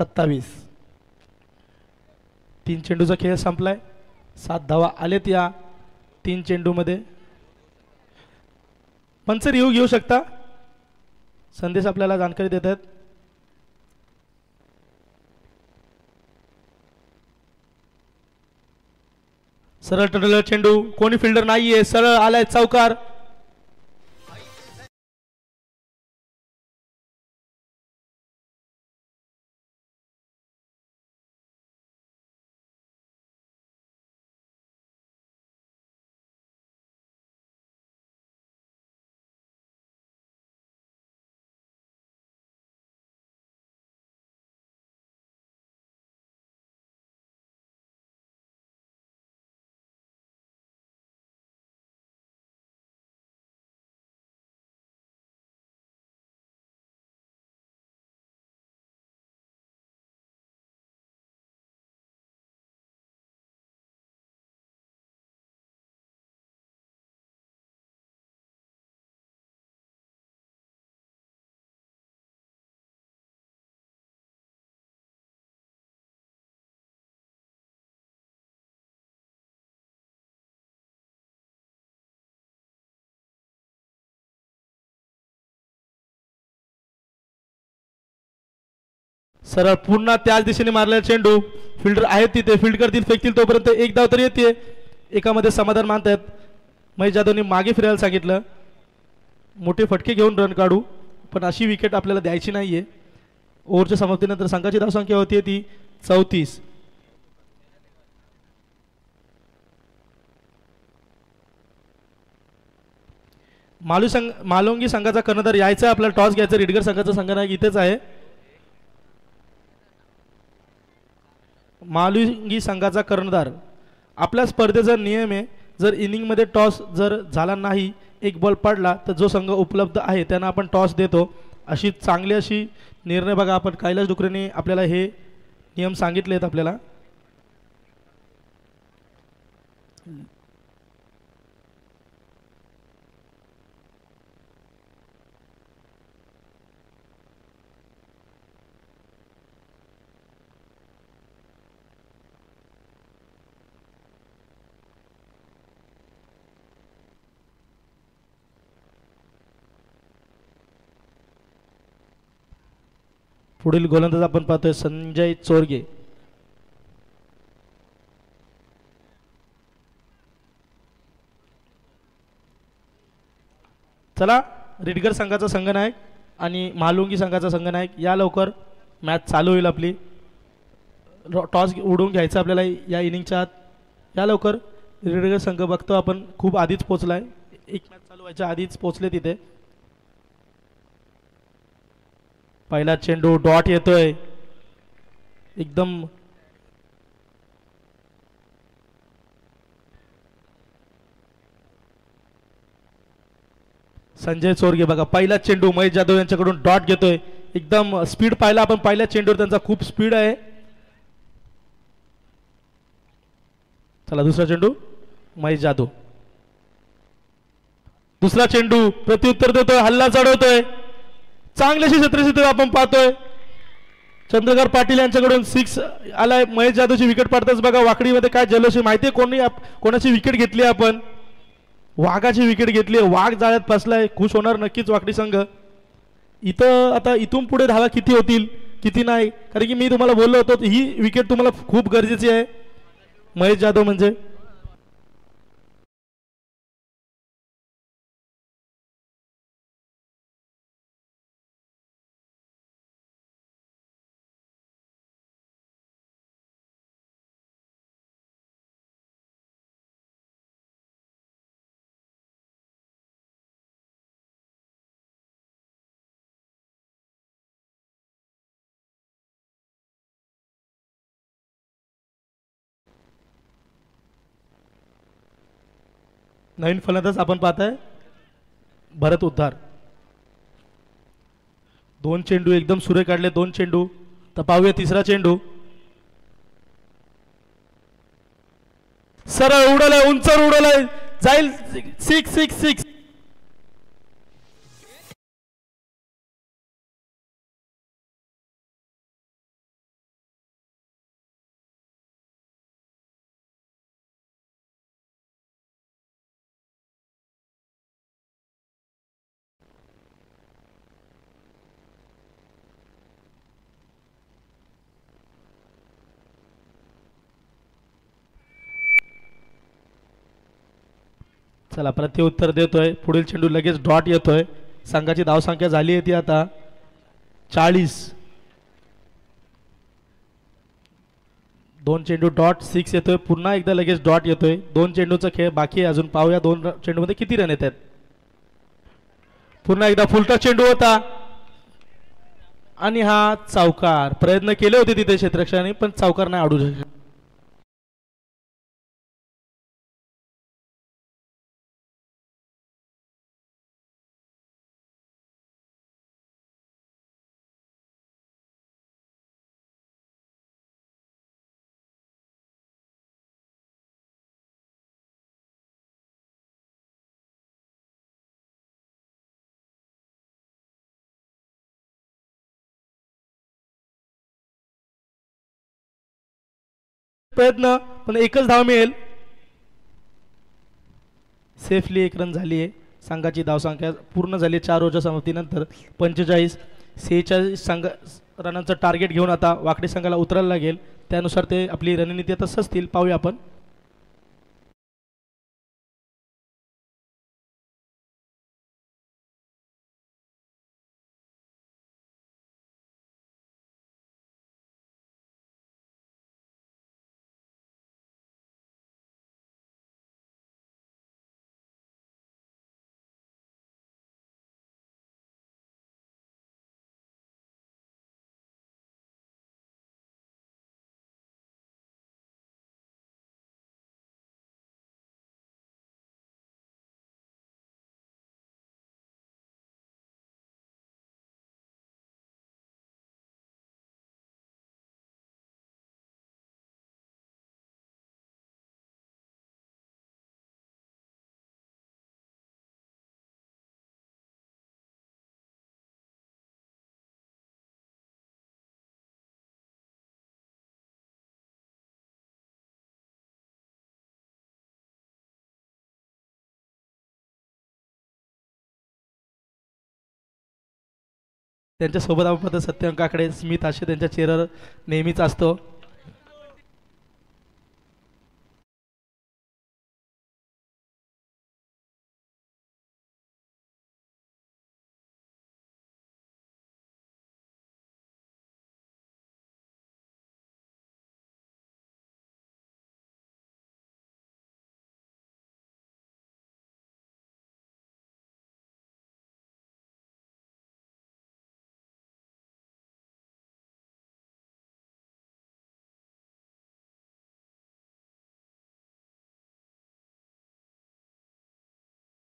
27. 3 चेंडूचा खेळ संपलाय. 7 धावा आलेत या 3 चेंडूमध्ये. पंच रिव्ह्यू घेऊ शकता. संदेश आपल्याला जानकारी देतात. सरळ टर्नल चेंडू, कोणी फिल्डर नाहीये, सरळ आलाय चौकार. सरळ पुन्हा त्याच दिशेने मारलेला चेंडू. फिल्डर आहेत तिथे, फील्ड करतील, फेकतील, तोपर्यंत एक धाव तर येते. एकामध्ये समाधान मानतायत. महेश जाधवनी मागे फिरायला सांगितलं. मोठे फटके घेऊन रन काढू, पण अशी विकेट आपल्याला द्यायची नाहीये. ओव्हरच्या समाप्तीनंतर संघाची धावसंख्या होती ती 34. मालुंगी संघाचा कर्णधार यायचा, आपल्याला टॉस घ्यायचा. रिडगर संघाचा संघनायक इथेच आहे. मालुंगी संघाचा कर्णधार. आपल्या स्पर्धेचा नियम आहे, जर इनिंगमध्ये टॉस जर झाला नाही, एक बॉल पडला, तर जो संघ उपलब्ध आहे त्यांना आपण टॉस देतो. अशी चांगली अशी निर्णय बघा, आपण कैलास डुकरेने आपल्याला हे नियम सांगितले आहेत आपल्याला. पुढील गोलंदाज आपण पाहतोय संजय चोरगे. चला, रिडगर संघाचा संघनायक आणि मालुंगी संघाचा संघनायक या लवकर. मॅच चालू होईल आपली. टॉस उडवून घ्यायचं आपल्याला या इनिंगच्या आत. या लवकर. रिडगर संघ बघतो आपण खूप आधीच पोहोचलाय. एक मॅच चालू व्हायच्या आधीच पोहोचले तिथे. पहिला चेंडू डॉट येतोय एकदम. संजय चोरगे बघा, पहिला चेंडू महेश जाधव यांच्याकडून डॉट घेतोय. एकदम स्पीड पाहिला आपण पहिल्या चेंडूवर, त्यांचा खूप स्पीड आहे. चला, दुसरा चेंडू महेश जाधव. दुसरा चेंडू प्रत्युत्तर देतोय, हल्ला चढवतोय. चांगल्याशी क्षेत्रक्षेत्र आपण पाहतोय. चंद्रकांत पाटील यांच्याकडून 6 आलाय. महेश जाधवची विकेट पडताच बघा वाकडीमध्ये काय जल्लोष आहे माहितीये. कोणाची विकेट घेतली आपण? वाघाची विकेट घेतली. वाघ जाळ्यात फसलाय. खुश होणार नक्कीच वाकडी संघ. इथं आता इथून पुढे धावा किती होतील किती नाही, कारण की मी तुम्हाला बोललो होतो ही विकेट तुम्हाला खूप गरजेची आहे. महेश जाधव म्हणजे नवीन फलंदाज आपण पाहताय भरत उद्धार. 2 चेंडू एकदम सुरे काढले. 2 चेंडू. तर पाहूया तिसरा चेंडू. सरळ उडवलाय, उंचर उडवलाय, जाईल 6-6-6. चला प्रत्युत्तर देतोय. पुढील चेंडू लगेच डॉट येतोय. संघाची धावसंख्या झाली आहे ती आता 40. 2 चेंडू डॉट 6 येतोय. पुन्हा एकदा लगेच डॉट येतोय. 2 चेंडूचा खेळ बाकी आहे अजून. पाहूया 2 चेंडूमध्ये किती रन येतात. पुन्हा एकदा फुलटॉस चेंडू होता आणि हा चौकार. प्रयत्न केले होते तिथे क्षेत्ररक्षकाने पण चौकार नाही अडू शकला. प्रयत्न पण एकच धाव मिळेल. सेफली 1 रन झाली आहे. संघाची धावसंख्या पूर्ण झाली 4 ओव्हरच्या समाप्तीनंतर 45-46 संघ रनांचं टार्गेट घेऊन आता वाकडी संघाला उतरायला लागेल. त्यानुसार ते आपली रणनीती आता असतील. पाहूया आपण. त्यांच्यासोबत आपण सत्यम काकडे, स्मिथ असे त्यांच्या चेहऱ्यावर नेहमीच असतो.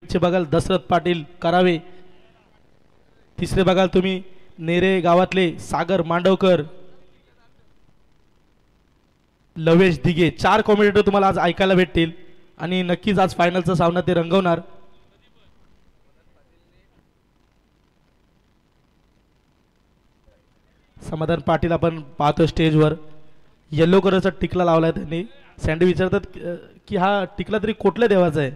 बघाल दशरथ पाटील करावे, तिसरे बघाल तुम्ही नेरे गावातले सागर मांडवकर, लवेश दिघे. 4 कॉमेंटेटर तुम्हाला आज ऐकायला भेटतील आणि नक्कीच आज फायनलचा सामना ते रंगवणार. समाधान पाटील आपण पाहतो स्टेजवर येलो कलरचा टिकला लावलाय त्यांनी. सँडी विचारतात की हा टिकला तरी कुठल्या देवाचा आहे.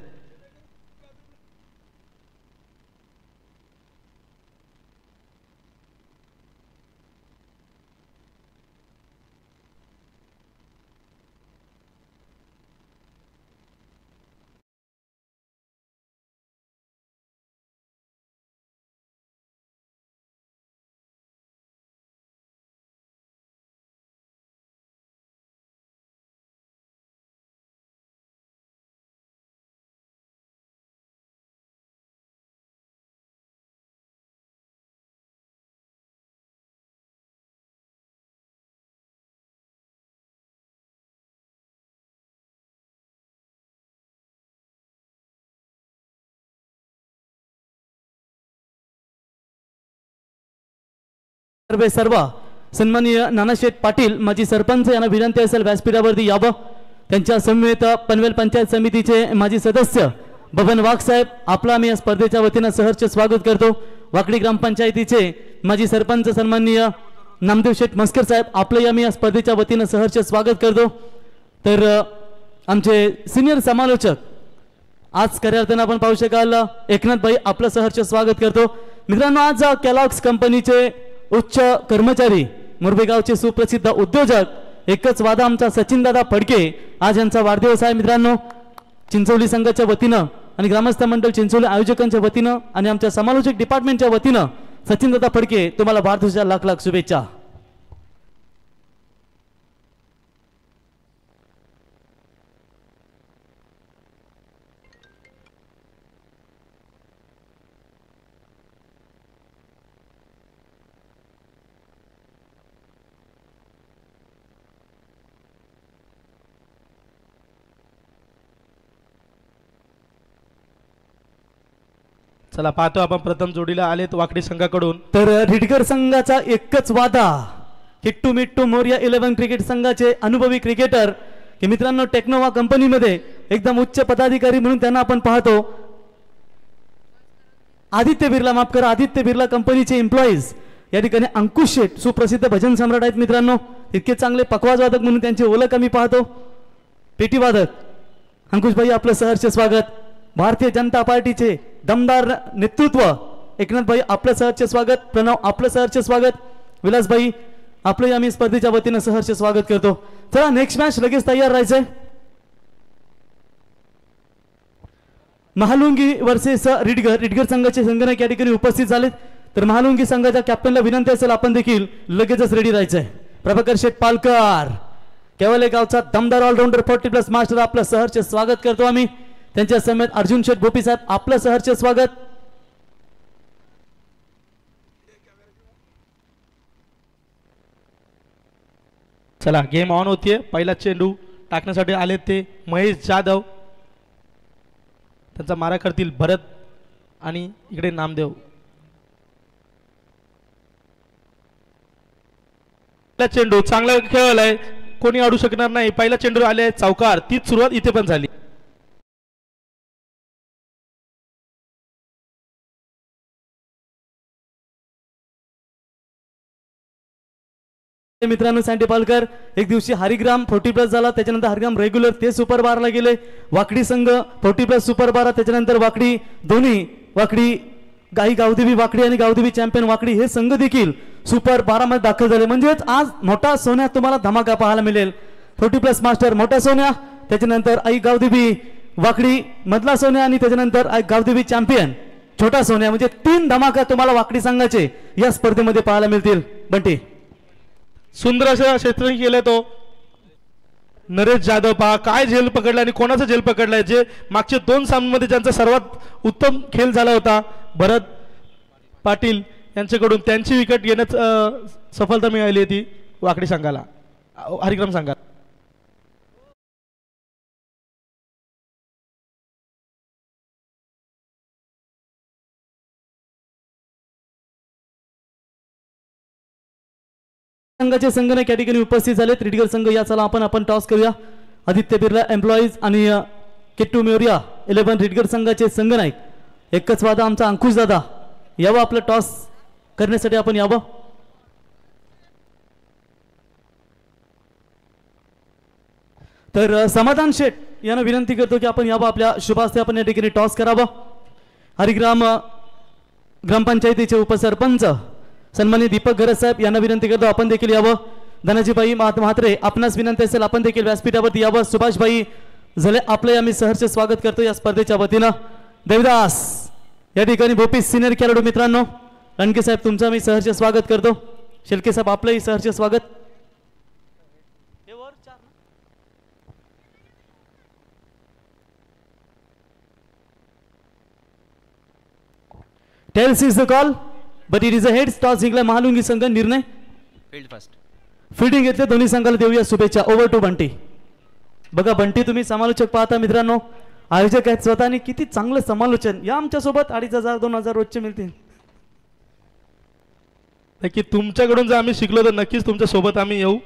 सर्व सन्माननीय नानाशेठ पाटील माजी सरपंच यांना विनंती असेल व्यासपीठावरती यावं. त्यांच्या समवेत पनवेल पंचायत समितीचे माजी सदस्य बबन वाघ साहेब, आपला मी या स्पर्धेच्या वतीनं सहर्ष स्वागत करतो. वाकडी ग्रामपंचायतीचे माजी सरपंच सन्माननीय नामदेव शेठ मस्कर साहेब, आपलं मी या स्पर्धेच्या वतीनं सहर्ष स्वागत करतो. तर आमचे सिनियर समालोचक आज खऱ्या अर्थानं आपण पाहू शकाल एकनाथ भाई, आपलं सहर्ष स्वागत करतो. मित्रांनो, आज केलॉग्स कंपनीचे उच्च कर्मचारी, मुरबेगावचे सुप्रसिद्ध उद्योजक एकच वादा आमचा सचिन दादा फडके, आज यांचा वाढदिवस आहे. मित्रांनो, चिंचवली संघाच्या वतीनं आणि ग्रामस्थ मंडळ चिंचोली आयोजकांच्या वतीनं आणि आमच्या समालोचक डिपार्टमेंटच्या वतीनं सचिनदादा फडके तुम्हाला वाढदिवसाच्या लाख लाख शुभेच्छा. चला पाहतो आपण प्रथम जोडीला आलेत वाकडी संघाकडून. तर रिडगर संघाचा एकच वादा, किट्टू मिट्टू मोर्या 11 क्रिकेट संघाचे अनुभवी क्रिकेटर की मित्रांनो टेक्नोवा कंपनीमध्ये एकदम उच्च पदाधिकारी म्हणून त्यांना आपण पाहतो. आदित्य बिर्ला, माफ करा, आदित्य बिर्ला कंपनीचे एम्प्लॉईज या ठिकाणी अंकुश शेठ सुप्रसिद्ध भजन सम्राट आहेत मित्रांनो. इतके चांगले पखवाज वादक म्हणून त्यांची ओळख आम्ही पाहतो. पेटी वादक अंकुश भाई आपलं सहर्ष स्वागत. भारतीय जनता पार्टीचे दमदार नेतृत्व एकनाथ भाई आपलं सहर्ष स्वागत. प्रणव आपलं सहर्ष स्वागत. विलास भाई आपलं आम्ही स्पर्धेच्या वतीनं सहर्ष स्वागत करतो. चला नेक्स्ट मॅच लगेच तयार राहायचंय. महालुंगी वर्सेस रिडगर संघाचे संघनायक या ठिकाणी उपस्थित झालेत. तर महालुंगी संघाच्या कॅप्टनला विनंती असेल आपण देखील लगेचच रेडी राहायचंय. प्रभाकर शेठ पालकर केवले गावचा दमदार ऑलराऊंडर 40+ मास्टर आपलं सहर्ष स्वागत करतो आम्ही. त्यांच्या समेत अर्जुन शेठ भोपी साहेब आपलं सहर्ष स्वागत. चला गेम ऑन होतीये. पहिला चेंडू टाकण्यासाठी आले ते महेश जाधव, त्यांचा मारा करतील भरत आणि इकडे नामदेव. चेंडू चांगला खेळलाय, कोणी अडू शकणार नाही. पहिला चेंडू आले चौकार, तीच सुरुवात इथे पण झाली. मित्रांनो सँडी पालकर एक दिवशी हरिग्राम 40+ झाला, त्याच्यानंतर हरिग्राम रेग्युलर ते सुपर 12ला गेले. वाकडी संघ 40+ सुपर 12, त्याच्यानंतर वाकडी दोन्ही वाकडी गाई गावदेवी वाकडी आणि गावदेवी चॅम्पियन वाकडी हे संघ देखील सुपर 12 मध्ये दाखल झाले. म्हणजेच आज मोठा सोन्या तुम्हाला धमाका पाहायला मिळेल. 40+ मास्टर मोठा सोन्या, त्याच्यानंतर आई गावदेवी वाकडी मधला सोन्या आणि त्याच्यानंतर आई गावदेवी चॅम्पियन छोटा सोन्या, म्हणजे 3 धमाका तुम्हाला वाकडी संघाचे या स्पर्धेमध्ये पाहायला मिळतील. बंटी सुंदर अशा क्षेत्र केले तो नरेश जाधव. पहा काय झेल पकडला आणि कोणाचा झेल पकडलाय. जे मागचे 2 सामन्यांमध्ये ज्यांचा सर्वात उत्तम खेळ झाला होता भरत पाटील यांच्याकडून त्यांची विकेट घेण्यात सफलता मिळाली होती वाकडी संघाला, हरिक्रम संघाला. संघाचे संघनायक या ठिकाणी उपस्थित झालेत. रिडगर संघ या चला आपण टॉस करूया. आदित्य बिर्ला एम्प्लॉईज आणि किट्टू मोर्या 11 रिडगर संघाचे संघनायक एकच वादा आमचा अंकुश दादा यावं आपलं टॉस करण्यासाठी आपण यावं. तर समाधान शेठ यांना विनंती करतो की आपण यावं, आपल्या शुभास्ते आपण या ठिकाणी टॉस करावं. हरिग्राम ग्रामपंचायतीचे उपसरपंच सन्माननीय दीपक गरज साहेब यांना विनंती करतो आपण देखील यावं. धनाजीबाई म्हात्रे आपणास विनंती असेल आपण देखील व्यासपीठावरती यावं. सुभाषबाई झले आपले आम्ही सहर्ष स्वागत करतो या स्पर्धेच्या वतीनं. देवदास या ठिकाणी भोपी सिनियर खेळाडू मित्रांनो, रणके साहेब तुमचं आम्ही सहर्ष स्वागत करतो. शेलके साहेब आपलंही सहर्ष स्वागत. Tails is the call but it is a head. Toss जिंकला महालुंगी संघ. निर्णय फील्ड फर्स्ट. फिल्डिंग घेतले दोन्ही संघाला देऊया शुभेच्छा. Over to Bunty. बघा बंटी तुम्ही समालोचक पाहता मित्रांनो, आयोजक आहेत स्वतःने, किती चांगलं समालोचन. या आमच्या सोबत 2500 2000 रोजचे मिळतील. नक्की तुमच्याकडून जर आम्ही शिकलो तर नक्कीच तुमच्या सोबत आम्ही येऊ,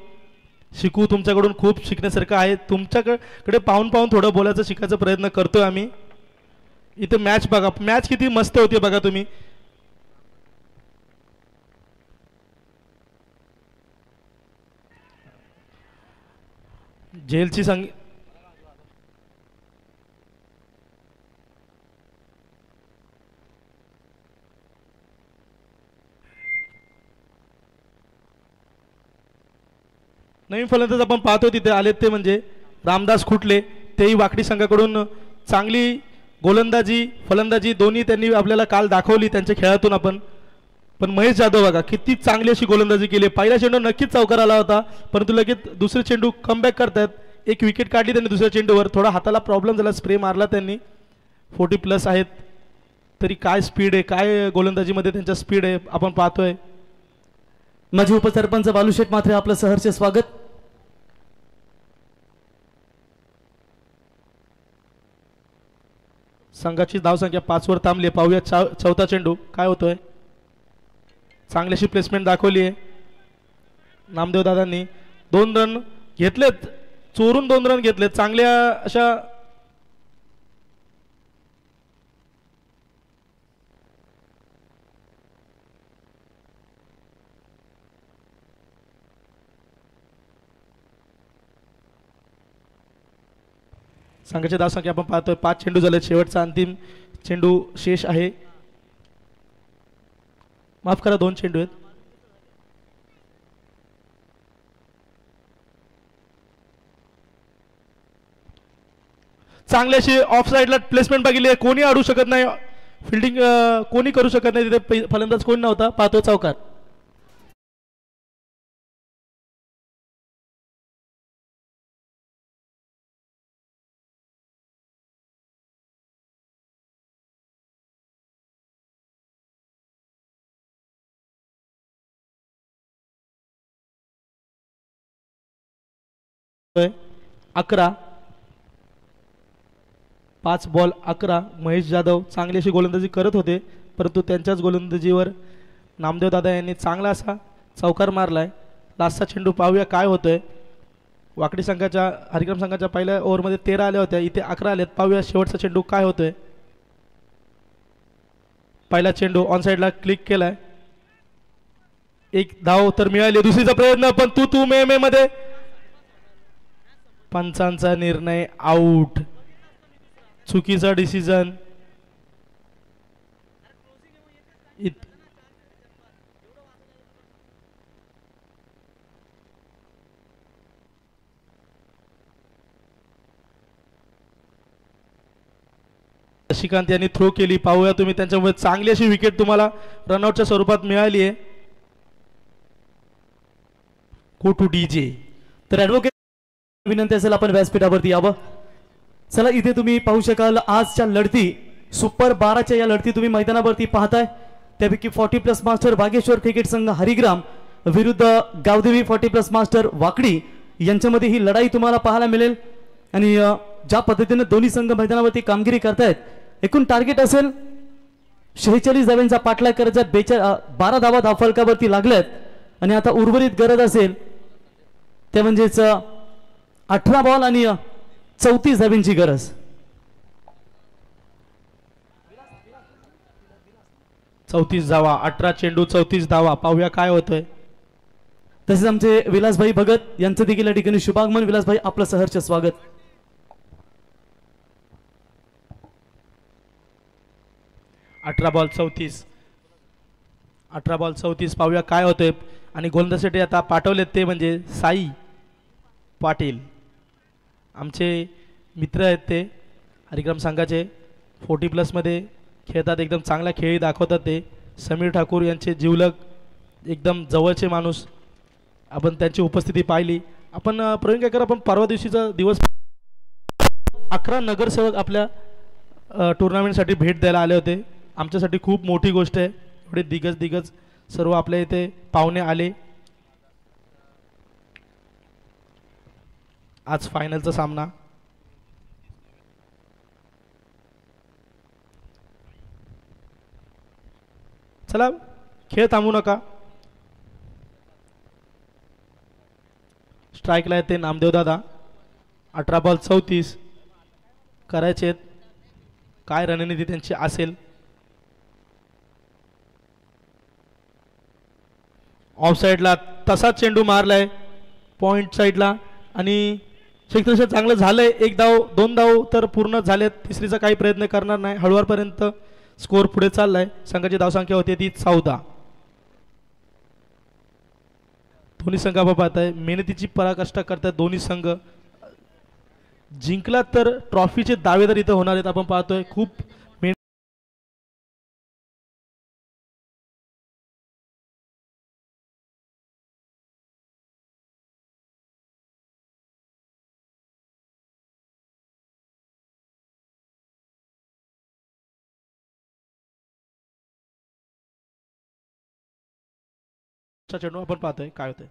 शिकू. तुमच्याकडून खूप शिकण्यासारखं आहे. तुमच्याकडे पाहून थोडं बोलायचं शिकायचा प्रयत्न करतोय आम्ही. इथे मॅच बघा, मॅच किती मस्त होती बघा तुम्ही. झेलची संख्या नवीन फलंदाज आपण पाहतो तिथे आलेत ते म्हणजे रामदास खुटले. तेही वाकडी संघाकडून चांगली गोलंदाजी फलंदाजी दोन्ही त्यांनी आपल्याला काल दाखवली त्यांच्या खेळातून आपण. पण महेश जाधव बघा किती चांगली अशी गोलंदाजी केली. पहिला चेंडू नक्कीच चौकार आला होता, परंतु लगेच दुसरे चेंडू कमबॅक करतात. एक विकेट काढली त्यांनी दुसऱ्या चेंडूवर. थोडा हाताला प्रॉब्लेम झाला, स्प्रे मारला त्यांनी. 40+ आहेत तरी काय स्पीड आहे, काय गोलंदाजीमध्ये त्यांचा स्पीड आहे आपण पाहतोय. माजी उपसरपंच बालूशेठ मात्रे आपलं सहर्ष स्वागत. संघाची धावसंख्या 5 वर थांबली. पाहूया चौथा चेंडू काय होतोय. चांगलीशी प्लेसमेंट दाखवली आहे नामदेव दादांनी. 2 रन घेतलेत, चोरून 2 रन घेतलेत. चांगल्या अशा संघाची धावसंख्या आपण पाहतोय 5 चेंडू झाले. शेवटचा अंतिम चेंडू शेष आहे. माफ करा 2 चेंडू आहेत. चांगल्याशी ऑफ साइडला प्लेसमेंट बघितली. कोणी अडू शकत नाही, फिल्डिंग कोणी करू शकत नाही तिथे. फलंदाज कोणी नव्हता. पाहतोय चौकार. आहे 11. 5 बॉल 11. महेश जाधव चांगली अशी गोलंदाजी करत होते, परंतु त्यांच्याच गोलंदाजीवर नामदेव दादा यांनी चांगला असा चौकार मारलाय. लास्टचा चेंडू पाहूया काय होतोय. वाकडी संघाच्या हरिक्रम संघाच्या पहिल्या ओव्हरमध्ये 13 आल्या होत्या, इथे 11 आलेत. पाहूया शेवटचा चेंडू काय होतोय. पहिला चेंडू ऑन साइडला क्लिक केलाय. एक धाव तर मिळाली. दुसरीचा प्रयत्न पण तू मे मे मध्ये पंचांचा निर्णय आउट. चुकीचा डिसिजन. शशिकांत यांनी थ्रो केली. पाहूया तुम्ही त्यांच्यामुळे चांगली अशी विकेट तुम्हाला रनआउटच्या स्वरूपात मिळाली आहे. Go two DJ. तर ॲडव्होकेट विनंती असेल आपण व्यासपीठावरती यावं. चला इथे तुम्ही पाहू शकाल आजच्या लढती सुपर 12च्या या लढती तुम्ही मैदानावरती पाहताय. त्यापैकी 40+ मास्टर बागेश्वर क्रिकेट संघ हरिग्राम विरुद्ध गावदेवी 40+ मास्टर वाकडी यांच्यामध्ये ही लढाई तुम्हाला पाहायला मिळेल. आणि ज्या पद्धतीने दोन्ही संघ मैदानावरती कामगिरी करतायत, एकूण टार्गेट असेल 46 धावांचा पाठलाग करायचा. 12 धावा धावफलकावरती लागल्यात आणि आता उर्वरित गरज असेल ते म्हणजेच 18 बॉल आणि 34 धावांची गरज. 34 धावा. 18 चेंडू 34 धावा. पाहूया काय होतंय. तसेच आमचे विलासभाई भगत यांचं देखील या ठिकाणी शुभागमन. विलासभाई आपलं सहर्ष स्वागत. 18 बॉल 34. 18 बॉल 34. पाहूया काय होतंय. आणि गोलंदाजीसाठी आता पाठवलेत ते म्हणजे साई पाटील, आमचे मित्र आहेत ते हरिक्रम संघाचे. 40+ मध्ये खेळतात, एकदम चांगला खेळी दाखवतात ते. समीर ठाकूर यांचे जिवलग एकदम जवळचे माणूस. आपण त्यांची उपस्थिती पाहिली. आपण प्रवीण कायकर, आपण परवा दिवशीचा दिवस 11 नगरसेवक आपल्या टुर्नामेंटसाठी भेट द्यायला आले होते. आमच्यासाठी खूप मोठी गोष्ट आहे. एवढे दिग्गज सर्व आपल्या इथे पाहुणे आले. आज फायनलचा सामना. चला खेळ थांबू नका. स्ट्राईकला येते नामदेव दादा. 18 बॉल 34 करायचे. काय रणनीती त्यांची असेल. ऑफ साइडला तसाच चेंडू मारलाय पॉइंट साइडला आणि क्षेत्ररक्षण चांगलं झालंय. 1 धाव 2 धाव तर पूर्ण झालेत. तिसरीचा काही प्रयत्न करणार नाही. हळूवारपर्यंत स्कोर पुढे चाललाय. संघाची धावसंख्या होती ती 14. दोन्ही संघ आपण पाहताय मेहनतीची पराकाष्ठा करतात दोन्ही संघ. जिंकला तर ट्रॉफीचे दावेदार इथं होणार आहेत. आपण पाहतोय खूप चेंडू आपण पाहतोय काय होतंय.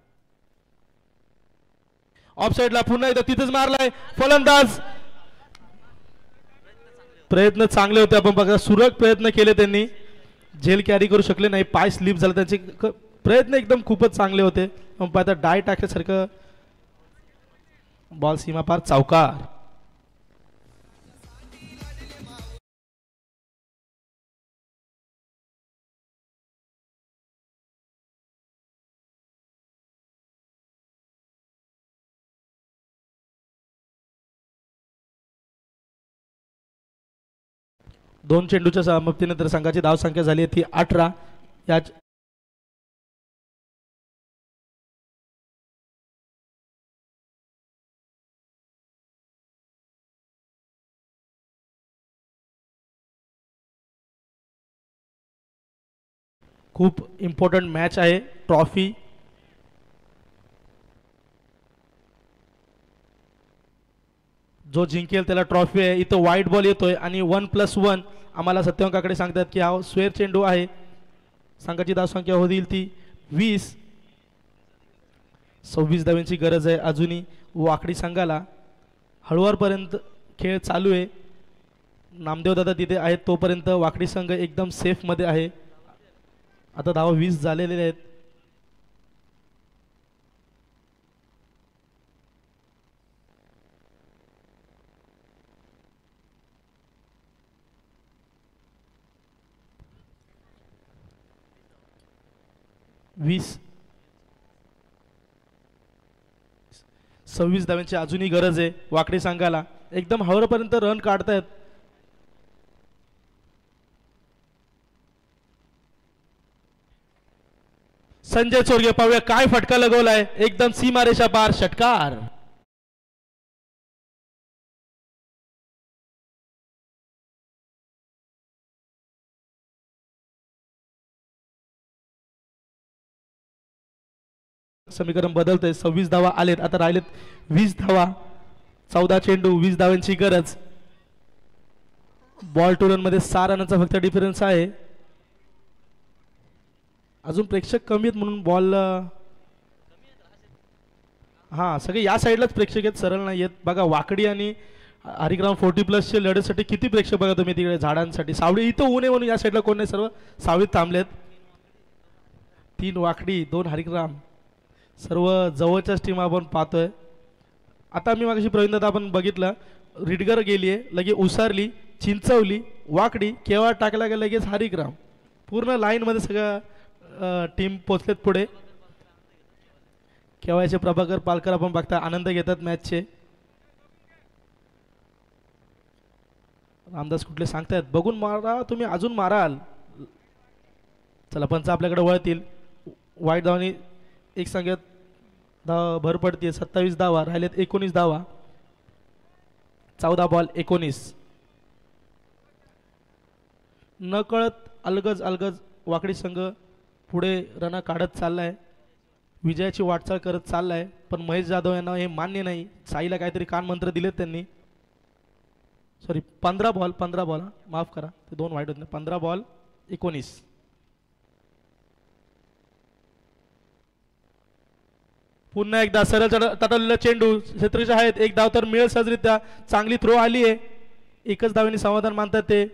ऑफ साइडला पुन्हा एकदा तिथेच मारलाय फलंदाज. प्रयत्न चांगले होते. आपण बघा सुरक प्रयत्न केले त्यांनी, झेल कॅरी करू शकले नाही, पाय स्लिप झाला. त्यांचे प्रयत्न एकदम खूपच चांगले होते. आपण पाहता डाय टाकल्यासारखं बॉल सीमा पार चौकार. दोन चेंडूच्या समाप्तीनंतर संघाची धाव संख्या झाली आहे ती 18. या खूप इम्पॉर्टंट मॅच आहे. ट्रॉफी जो जिंकेल त्याला ट्रॉफी आहे. इथं वाईट बॉल येतोय आणि 1+1 आम्हाला सत्यवंकाकडे सांगतात की हा स्वेअर चेंडू आहे. संघाची धावसंख्या होईल ती 20. 26 धावांची गरज आहे अजूनही वाकडी संघाला. हळूवारपर्यंत खेळ चालू आहे. नामदेव दादा तिथे आहेत तोपर्यंत वाकडी संघ एकदम सेफ मध्ये आहे. आता धावा 20 झालेले आहेत. वीस 26 धावांची अजूनही गरज आहे वाकडी संघाला. एकदम हळूपर्यंत रन काढतायत. संजय चोरगे पाहूया काय फटका लगवलाय. एकदम सीमारेषा पार षटकार. समीकरण बदलतंय. 26 धावा आलेत. आता राहिलेत 20 धावा. 14 चेंडू 20 धावांची गरज. बॉल टू रन मध्ये 6 रनाचा फक्त डिफरन्स आहे. अजून प्रेक्षक कमी आहेत म्हणून बॉल हा सगळे या साईडलाच प्रेक्षक आहेत, सरळ नाही आहेत. बघा वाकडी आणि हरिग्राम 40+ चे लढ्यासाठी किती प्रेक्षक बघा तुम्ही तिकडे झाडांसाठी. सावळी इथं ऊन आहे म्हणून या साईडला कोण नाही, सर्व सावळीत थांबलेत. 3 वाकडी 2 हरिग्राम, सर्व जवळच्याच टीम आपण पाहतोय. आता मी मागाशी प्रवीण दादा आपण बघितलं रिडगर गेलीये, लगे उसारली, चिंचवली, वाकडी, केव्हा टाकला गेला लगेच हरिग्राम. पूर्ण लाईन मध्ये सगळं टीम पोचलेत पुढे. केव्हाचे प्रभाकर पालकर आपण बघता आनंद घेतात मॅचचे. रामदास कुठले सांगतायत बघून मारा तुम्ही, अजून माराल. चला पंच आपल्याकडे वळतील. वाईट धावांनी एक संख्येत धावा भर पडते. 27 धावा राहिलेत. 19 धावा. 14 बॉल 19. नकळत अलगज अलगज वाकडी संघ पुढे रन काढत चाललाय, विजयाची वाटचाल करत चाललाय. पण महेश जाधव यांना हे मान्य नाही. साईला काहीतरी कान मंत्र दिलेत त्यांनी. सॉरी 15 बॉल माफ करा, ते 2 वाईट होते. 15 बॉल 19. पुन्हा एकदा सरळ तटलेला चेंडू क्षेत्रीच्या आहेत. एक धाव तर मिळेल सहजरित्या. चांगली थ्रो आली आहे. एकच धावेने समाधान मानतात ते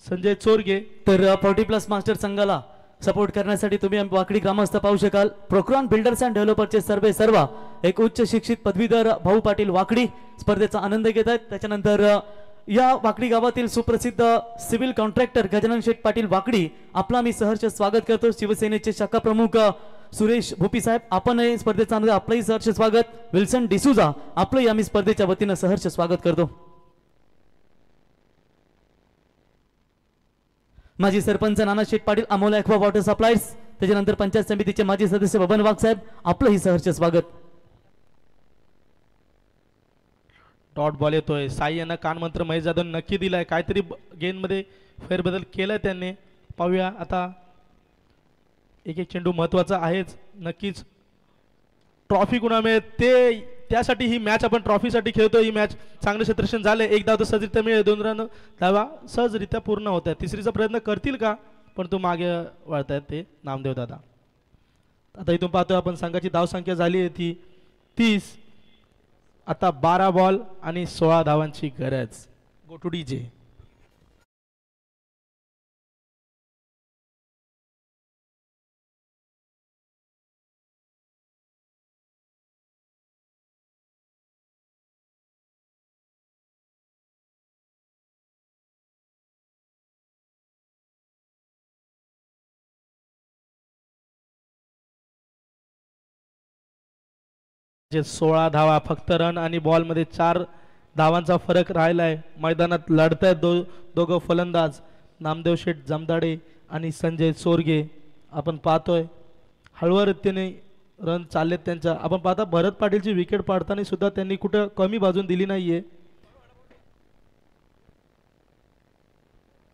संजय चोरगे. तर 40+ मास्टर संघाला सपोर्ट करण्यासाठी तुम्ही वाकडी ग्रामस्थ पाहू शकाल. प्रोक्रॉन बिल्डर्स अँड डेव्हलपरचे सर्व एक उच्च शिक्षित पदवीधर भाऊ पाटील वाकडी स्पर्धेचा आनंद घेत आहेत. त्याच्यानंतर या वाकडी गावातील सुप्रसिद्ध सिव्हिल कॉन्ट्रॅक्टर गजानन शेठ पाटील वाकडी आपला मी सहर्ष स्वागत करतो. शिवसेनेचे शाखा प्रमुख सुरेश भोपी साहेब आपण या स्पर्धेचा आनंद आपलंही सहर्ष स्वागत. विल्सन डिसूजा आपलंही आम्ही स्पर्धेच्या वतीनं सहर्ष स्वागत करतो. माजी sarpanch Nana Sheth Patil Amol aqua water suppliers, त्याच्यानंतर पंचायत समितीचे माजी सदस्य बबन वाघ साहेब आपलंही सहर्ष स्वागत. डॉट बॉल येतोय. साई यांना कानमंत्र महेश जाधव नक्की दिलाय. काहीतरी गेममध्ये फेरबदल केलाय त्यांनी. पाहूया आता. एक एक चेंडू महत्त्वाचा आहेच. नक्कीच ट्रॉफी कुणा मिळेल ते त्यासाठी ही मॅच आपण ट्रॉफीसाठी खेळतो. ही मॅच चांगलं क्षेत्ररक्षण झालं. एक धाव तर सहजरित्या मिळेल. 2 रन धावा सहजरित्या पूर्ण होत आहेत. तिसरीचा प्रयत्न करतील का पण तो मागे वळतायत ते नामदेव दादा. आता इथून पाहतोय आपण संघाची धावसंख्या झाली आहे ती 30. आता 12 बॉल आणि 16 धावांची गरज. Go two DJ. जे 16 धावा फक्त रन आणि बॉल मध्ये 4 धावांचा फरक राहिलाय. मैदानात लढतायत दोघं फलंदाज नामदेव शेठ जमदाडे आणि संजय चोरगे. आपण पाहतोय हळूवार रीतीने रन चाललेत त्यांच्या. आपण पाहता भरत पाटीलची विकेट पाडताना सुद्धा त्यांनी कुठं कमी बाजून दिली नाहीये.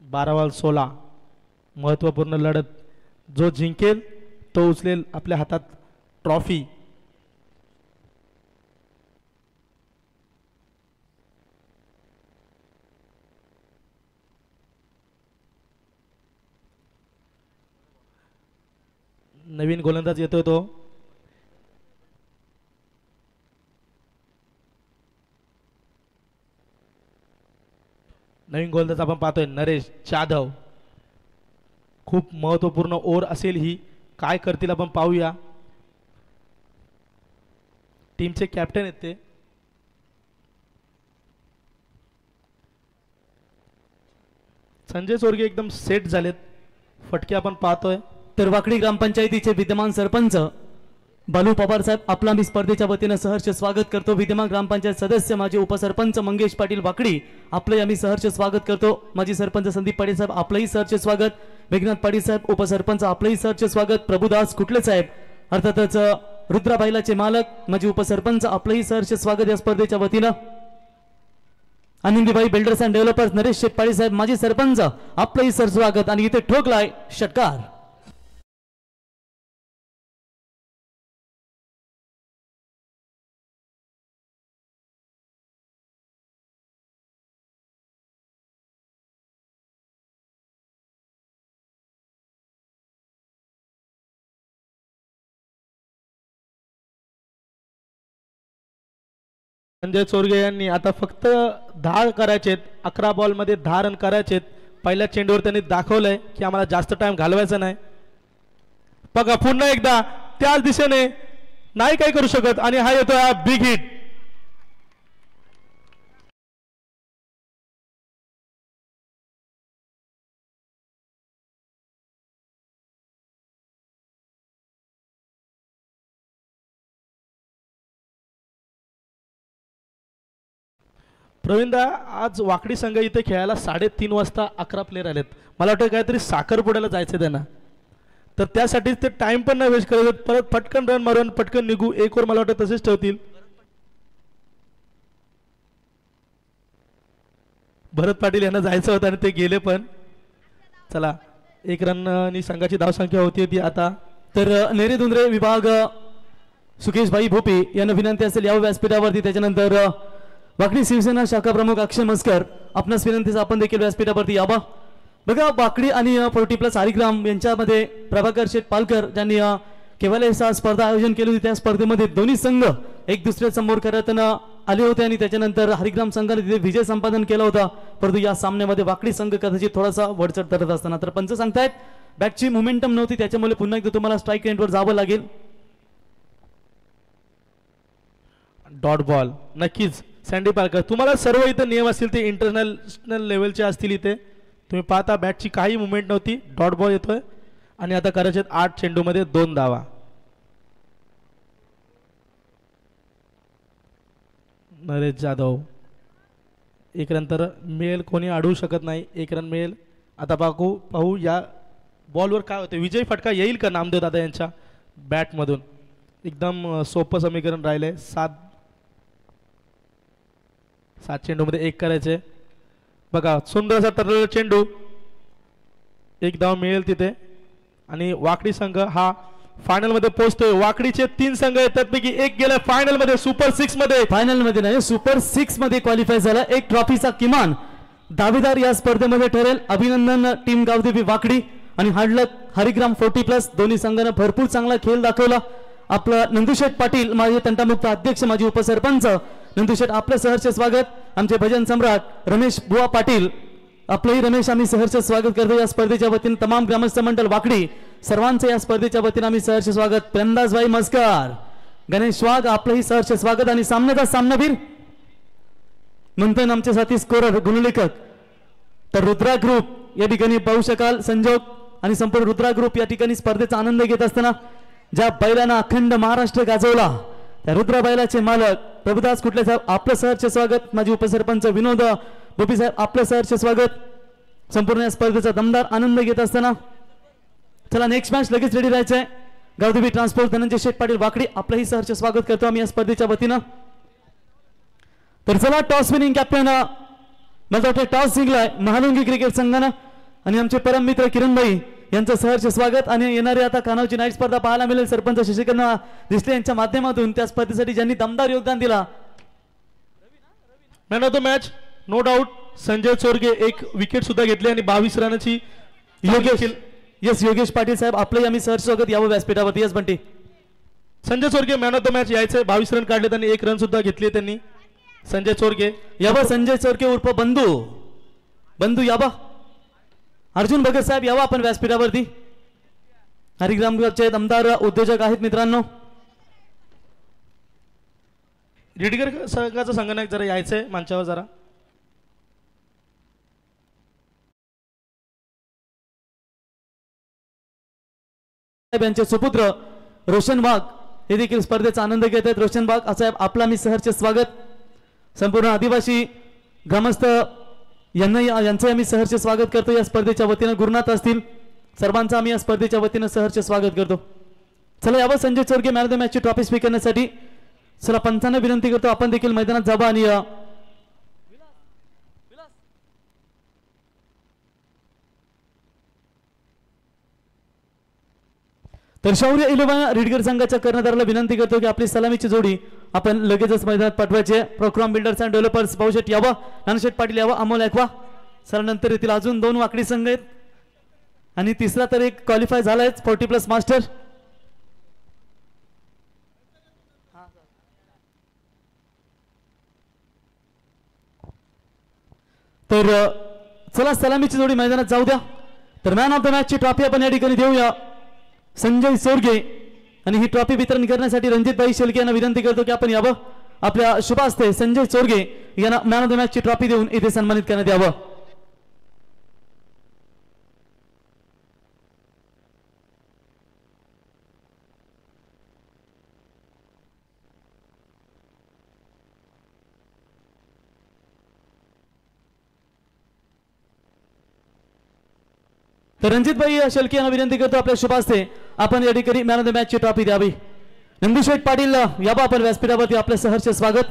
12 बॉल 16 महत्त्वपूर्ण लढत. जो जिंकेल तो उचलेल आपल्या हातात ट्रॉफी. नवीन गोलंदाज येतोय तो. नवीन गोलंदाज आपण पाहतोय नरेश जाधव. खूप महत्त्वपूर्ण ओव्हर असेल ही. काय करतील आपण पाहूया. टीमचे कॅप्टन आहेत ते. संजय चोरगे एकदम सेट झालेत. फटके आपण पाहतोय. तर वाकडी ग्रामपंचायतीचे विद्यमान सरपंच बालू पवार साहेब आपला मी स्पर्धेच्या वतीनं सहर्ष स्वागत करतो. विद्यमान ग्रामपंचायत सदस्य माजी उपसरपंच मंगेश पाटील वाकडी आपले आम्ही सहर्ष स्वागत करतो. माजी सरपंच संदीप पाटील साहेब आपलंही सहर्ष स्वागत. मेघनाथ पाटील साहेब उपसरपंच आपलंही सहर्ष स्वागत. प्रभुदास कुटले साहेब अर्थातच रुद्राबाईलाचे मालक माजी उपसरपंच आपलंही सहर्ष स्वागत या स्पर्धेच्या वतीनं. Anandibai builders and developers Naresh Shetpadi saheb माजी सरपंच आपलंही सहर्ष स्वागत. आणि इथे ठोकलाय षटकार. संजय चोरगे यांनी आता फक्त 10 करायचेत. 11 बॉल मध्ये 10 रन करायचेत. पहिल्या चेंडूवर त्यांनी दाखवलंय की आम्हाला जास्त टाइम घालवायचा नाही. बघा पुन्हा एकदा त्याच दिशेने नाही काय करू शकत आणि हा येतोय बिग हिट. प्रवीणदा आज वाकडी संघ इथे खेळायला 3:30 वाजता 11 प्लेयर आलेत. मला वाटतं काहीतरी साखरपुड्याला जायचं त्यांना. तर त्यासाठीच ते टाइम पण नाही वेस्ट करत. परत पटकन रन मारून पटकन निघू. एक ओव्हर मला वाटतं तसेच ठेवतील. भरत पाटील यांना जायचं होतं आणि ते गेले पण. चला 1 रननी संघाची धावसंख्या होती ती आता. तर नेरे दुंद्रे विभाग सुकेशभाई भोपी यांना विनंती असेल यावं व्यासपीठावरती. त्याच्यानंतर वाकडी शिवसेना शाखा प्रमुख अक्षय मस्कर आपणास विनंतीचा आपण देखील व्यासपीठावरती यावा. बघा वाकडी आणि 40+ हरिग्राम यांच्यामध्ये प्रभाकर शेठ पालकर ज्यांनी केवळ स्पर्धा आयोजन केली होती. त्या स्पर्धेमध्ये दोन्ही संघ एक दुसऱ्या समोर करताना आले होते आणि त्याच्यानंतर हरिग्राम संघाने तिथे विजय संपादन केला होता. परंतु या सामन्यामध्ये वाकडी संघ कदाचित थोडासा वरचढ करत असताना तर पंच सांगतायत बॅटची मोमेंटम नव्हती त्याच्यामुळे पुन्हा एकदा तुम्हाला स्ट्राईक रेंजवर जावं लागेल. डॉट बॉल नक्कीच सँडी पालकर. तुम्हाला सर्व इथे नियम असतील ते इंटरनॅशनल लेवलचे असतील. इथे तुम्ही पाहता बॅटची काही मुवमेंट नव्हती. डॉट बॉल येतोय आणि आता करायचे 8 चेंडूमध्ये 2 धावा. नरेश जाधव 1 रन तर मिळेल. कोणी अडवू शकत नाही. 1 रन मिळेल. आता पाहू या बॉलवर काय होते. विजय फटका येईल का नामदेव दादा यांच्या बॅटमधून. एकदम सोपं समीकरण राहिलंय. 7 7 चेंडूमध्ये 1 करायचे. बघा सुंदर असा ठरलेला चेंडू, 1 धाव मिळेल तिथे आणि वाकडी संघ हा फायनल मध्ये पोहोचतोय. वाकडीचे 3 संघ आहेत त्यापैकी एक गेला फायनल मध्ये, सुपर 6 मध्ये. फायनल मध्ये नाही, सुपर 6 मध्ये क्वालिफाय झाला. एक ट्रॉफीचा किमान दावेदार या स्पर्धेमध्ये ठरेल. अभिनंदन टीम गावदेवी वाकडी आणि हार्डलक हरिग्राम 40+ दोन्ही संघानं भरपूर चांगला खेळ दाखवला. आपलं नंदुशेठ पाटील माझे तंटामुक्त अध्यक्ष, माजी उपसरपंच नंदुशेठ, आपलं सहर्ष स्वागत. आमचे भजन सम्राट रमेश बुवा पाटील, आपलंही रमेश आम्ही सहर्ष स्वागत करतो या स्पर्धेच्या वतीने. तमाम ग्रामस्थ मंडळ वाकडी सर्वांचं या स्पर्धेच्या वतीने आम्ही सहर्ष स्वागत. प्रेमदासभाई मस्कर, गणेश वाघ, आपलंही सहर्ष स्वागत. आणि सामन्याचा सामनावीर नंतर आमचे साथी स्कोरर गुणलेखक तर रुद्रा ग्रुप या ठिकाणी पाहू शकाल. संजोग आणि संपूर्ण रुद्रा ग्रुप या ठिकाणी स्पर्धेचा आनंद घेत असताना ज्या बैलांना अखंड महाराष्ट्र गाजवला त्या रुद्रा बैलाचे मालक प्रभुदास कुटले साहेब, आपलं सहर्ष स्वागत. माजी उपसरपंच विनोद गोपी साहेब, आपलं सहर्ष स्वागत. संपूर्ण या स्पर्धेचा दमदार आनंद घेत असताना चला नेक्स्ट मॅच लगेच रेडी राहायचंय. गावदेवी ट्रान्सपोर्ट धनंजय शेठ पाटील वाकडी, आपलंही सहर्ष स्वागत करतो आम्ही या स्पर्धेच्या वतीनं. तर चला टॉस विनिंग कॅप्टन, मला वाटतं टॉस जिंकलाय महालुंगी क्रिकेट संघानं आणि आमचे परम मित्र किरणभाई यांचं सहर्ष स्वागत. आणि येणारी आता कानावची नाईट स्पर्धा पाहायला मिळेल सरपंच शशिकांत दिसले यांच्या माध्यमातून. त्या स्पर्धेसाठी ज्यांनी दमदार योगदान दिला, man of the match no doubt Sanjay Chorge, 1 wicket सुद्धा घेतली आणि 22 रनाची. योगेश पाटील साहेब, आपलंही आम्ही सहर्ष स्वागत यावं व्यासपीठावरती. Yes Bunty, Sanjay Chorge man of the match यायचंय. 22 रन काढले त्यांनी, 1 रन सुद्धा घेतली त्यांनी. संजय चोरगे यावा, संजय चोरगे उर्फ बंधू यावा. अर्जुन भगत साहेब यावा आपण व्यासपीठावरती. हरिग्रामचे दमदार उद्योजक आहेत मित्रांनो. रिडगर संघाचा संघनायक जरा यायचंय मंचावर जरा. यांचे सुपुत्र रोशन वाघ हे देखील स्पर्धेचा आनंद घेत आहेत. रोशन वाघ साहेब, आपला मी सहर्ष स्वागत. संपूर्ण आदिवासी ग्रामस्थ यांचं आम्ही सहर्ष स्वागत करतो या स्पर्धेच्या वतीनं. गुरुनाथ असतील सर्वांचं आम्ही या स्पर्धेच्या वतीनं सहर्ष स्वागत करतो. चला यावं Sanjay Chorge man of the मॅचची ट्रॉफी स्वीकारण्यासाठी. चला पंचांना विनंती करतो आपण देखील मैदानात जावं. आणि तर शौर्य इलेव्हन रिडगर संघाच्या कर्णधाराला विनंती करतो की आपली सलामीची जोडी आपण लगेचच मैदानात पाठवायचे. Programme builders and developers Bhausheth यावा, नानाशेठ पाटील यावा, अमोल ऐकवा. चला नंतर येथील अजून 2 वाकडी संघ आहेत आणि तिसरा तर एक क्वालिफाय झालाय 40+ मास्टर. तर चला सलामीची जोडी मैदानात जाऊ द्या. तर मॅन ऑफ द मॅचची ट्रॉफी आपण या ठिकाणी देऊया संजय चोरगे. आणि ही ट्रॉफी वितरण करण्यासाठी रणजितभाई शेलके यांना विनंती करतो की आपण यावं. आपल्या शुभ हस्ते संजय चोरगे यांना मॅन ऑफ द मॅचची ट्रॉफी देऊन इथे सन्मानित करण्यात यावं. तर रणजितभाई शेलके यांना विनंती करतो आपल्या शुभ हस्ते आपण या ठिकाणी मॅन ऑफ द मॅचची ट्रॉफी द्यावी. नंदुशेठ पाटील यावं आपण व्यासपीठावरती. आपलं सहर्ष स्वागत.